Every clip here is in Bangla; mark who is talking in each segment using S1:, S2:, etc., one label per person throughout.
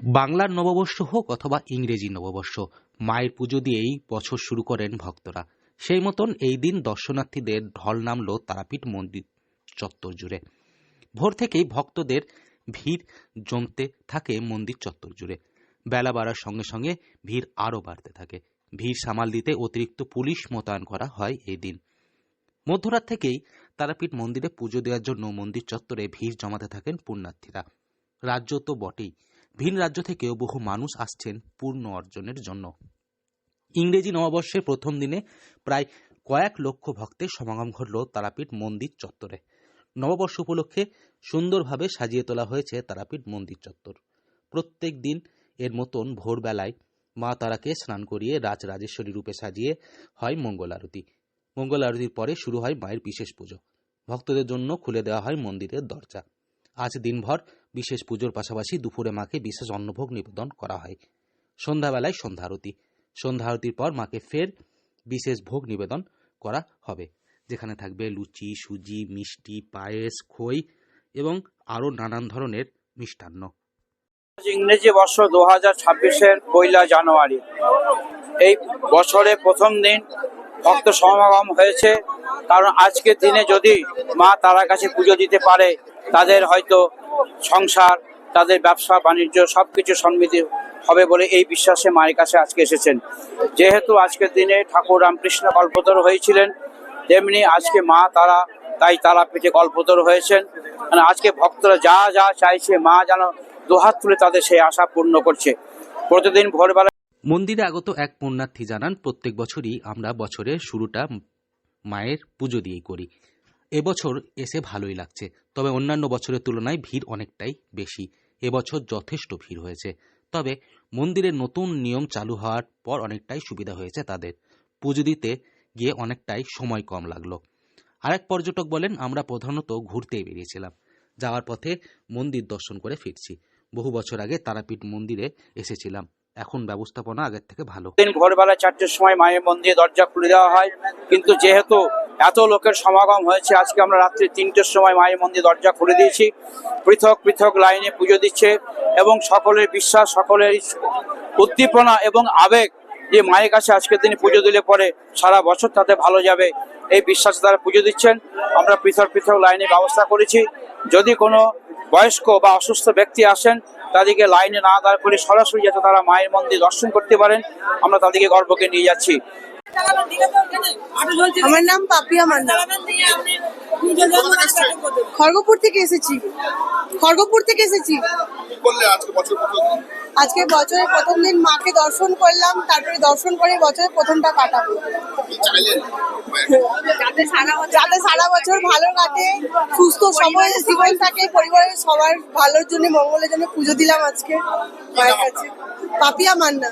S1: বাংলার নববর্ষ হোক অথবা ইংরেজি নববর্ষ, মায়ের পুজো দিয়েই বছর শুরু করেন ভক্তরা। সেই মতন এই দিন দর্শনার্থীদের ঢল নামল তারাপীঠ মন্দির চত্বর জুড়ে। ভোর থেকেই ভক্তদের ভিড় জমতে থাকে মন্দির চত্বর জুড়ে। বেলা বাড়ার সঙ্গে সঙ্গে ভিড় আরও বাড়তে থাকে। ভিড় সামাল দিতে অতিরিক্ত পুলিশ মোতায়েন করা হয় এই দিন। মধ্যরাত থেকেই তারাপীঠ মন্দিরে পুজো দেওয়ার জন্য মন্দির চত্বরে ভিড় জমাতে থাকেন পুণ্যার্থীরা। রাজ্য তো বটেই, ভিন রাজ্য থেকেও বহু মানুষ আসছেন পূর্ণ অর্জনের জন্য। ইংরেজি নববর্ষের প্রথম দিনে প্রায় কয়েক লক্ষ ভক্তের সমাগম ঘটল তারাপীঠ মন্দির চত্বরে। নববর্ষ উপলক্ষে সুন্দরভাবে সাজিয়ে তোলা হয়েছে তারাপীঠ মন্দির চত্বর। প্রত্যেক দিন এর মতন ভোরবেলায় মা তারাকে স্নান করিয়ে রাজরাজেশ্বরী রূপে সাজিয়ে হয় মঙ্গল আরতি। মঙ্গল আরতির পরে শুরু হয় মায়ের বিশেষ পুজো। ভক্তদের জন্য খুলে দেওয়া হয় মন্দিরের দরজা। আজ দিনভর বিশেষ পুজোর পাশাপাশি দুপুরে মাকে বিশেষ অন্নভোগ নিবেদন করা হয়। সন্ধ্যাবেলায় সন্ধ্যা আরতি। সন্ধ্যা আরতির পর মাকে ফের বিশেষ ভোগ নিবেদন করা হবে, যেখানে থাকবে লুচি, সুজি, মিষ্টি, পায়েস, খই এবং আরও নানান ধরনের মিষ্টান্ন।
S2: ইংরেজি বর্ষ 2026-এর 1 জানুয়ারি এই বছরের প্রথম দিন ভক্ত সমাগম হয়েছে। কারণ আজকের দিনে যদি মা তারার কাছে পুজো দিতে পারে, তাদের হয়তো সংসার, তাদের ব্যবসা বাণিজ্য সবকিছু সমৃদ্ধি হবে বলে এই বিশ্বাসে মায়ের কাছে আজকে এসেছেন। যেহেতু আজকের দিনে ঠাকুর রামকৃষ্ণ কল্পতরু হয়েছিলেন, তেমনি আজকে মা তারা তাই তারাপীঠে কল্পতরু হয়েছেন। মানে আজকে ভক্তরা যা যা চাইছে মা যেন দুহাত তুলে তাদের সেই আশা পূর্ণ করছে। প্রতিদিন ভোরবেলা
S1: মন্দিরে আগত এক পুণ্যার্থী জানান, প্রত্যেক বছরই আমরা বছরের শুরুটা মায়ের পুজো দিয়েই করি। এবছর এসে ভালোই লাগছে, তবে অন্যান্য বছরের তুলনায় ভিড় অনেকটাই বেশি। এবছর যথেষ্ট ভিড় হয়েছে, তবে মন্দিরের নতুন নিয়ম চালু হওয়ার পর অনেকটাই সুবিধা হয়েছে তাদের। পুজো দিতে গিয়ে অনেকটাই সময় কম লাগলো। আরেক পর্যটক বলেন, আমরা প্রধানত ঘুরতেই বেরিয়েছিলাম, যাওয়ার পথে মন্দির দর্শন করে ফিরছি। বহু বছর আগে তারাপীঠ মন্দিরে এসেছিলাম, এখন ব্যবস্থাপনা আগের থেকে ভালো।
S2: দিন ভোরবেলা 4টের সময় মায়ের মন্দিরে দরজা খুলে দেওয়া হয়, কিন্তু যেহেতু এত লোকের সমাগম হয়েছে, আজকে আমরা রাত্রি 3টের সময় মায়ের মন্দির দরজা খুলে দিয়েছি। পৃথক পৃথক লাইনে পুজো দিচ্ছে এবং সকলের বিশ্বাস, সকলের উদ্দীপনা এবং আবেগ যে মায়ের কাছে আজকের দিনে পুজো দিলে পরে সারা বছর তাতে ভালো যাবে, এই বিশ্বাসে তারা পুজো দিচ্ছেন। আমরা পৃথক পৃথক লাইনে ব্যবস্থা করেছি। যদি কোনো বয়স্ক বা অসুস্থ ব্যক্তি আসেন, তাদেরকে লাইনে না দাঁড় করে সরাসরি যাতে তারা মায়ের মন্দির দর্শন করতে পারেন, আমরা তাদেরকে গর্বকে নিয়ে যাচ্ছি।
S3: আমার নাম পাপিয়া মান্না। খড়গপুর থেকে এসেছি। আজকে বছরের প্রথম দিন মাকে দর্শন করলাম, তারপরে দর্শন করে বছরের প্রথমটা কাটাবো, যাতে সারা বছর ভালো কাটে, সুস্থ সময় জীবন থাকে, পরিবারের সবার ভালোর জন্য, মঙ্গলের জন্য পুজো দিলাম আজকে মায়ের কাছে। পাপিয়া মান্না।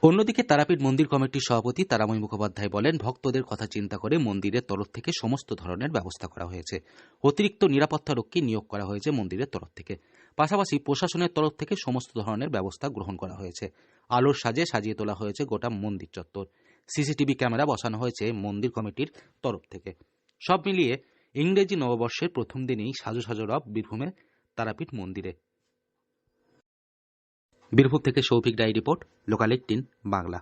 S1: অন্যদিকে তারাপীঠ মন্দির কমিটির সভাপতি তারাময় মুখোপাধ্যায় বলেন, ভক্তদের কথা চিন্তা করে মন্দিরের তরফ থেকে সমস্ত ধরনের ব্যবস্থা করা হয়েছে। অতিরিক্ত নিরাপত্তা রক্ষী নিয়োগ করা হয়েছে মন্দিরের তরফ থেকে। পাশাপাশি প্রশাসনের তরফ থেকে সমস্ত ধরনের ব্যবস্থা গ্রহণ করা হয়েছে। আলোর সাজে সাজিয়ে তোলা হয়েছে গোটা মন্দির চত্বর। সিসিটিভি ক্যামেরা বসানো হয়েছে মন্দির কমিটির তরফ থেকে। সব মিলিয়ে ইংরেজি নববর্ষের প্রথম দিনেই সাজো সাজো রব বীরভূমের তারাপীঠ মন্দিরে। বীরভূম থেকে সৌভিক রায় রিপোর্ট, লোকাল 18 বাংলা।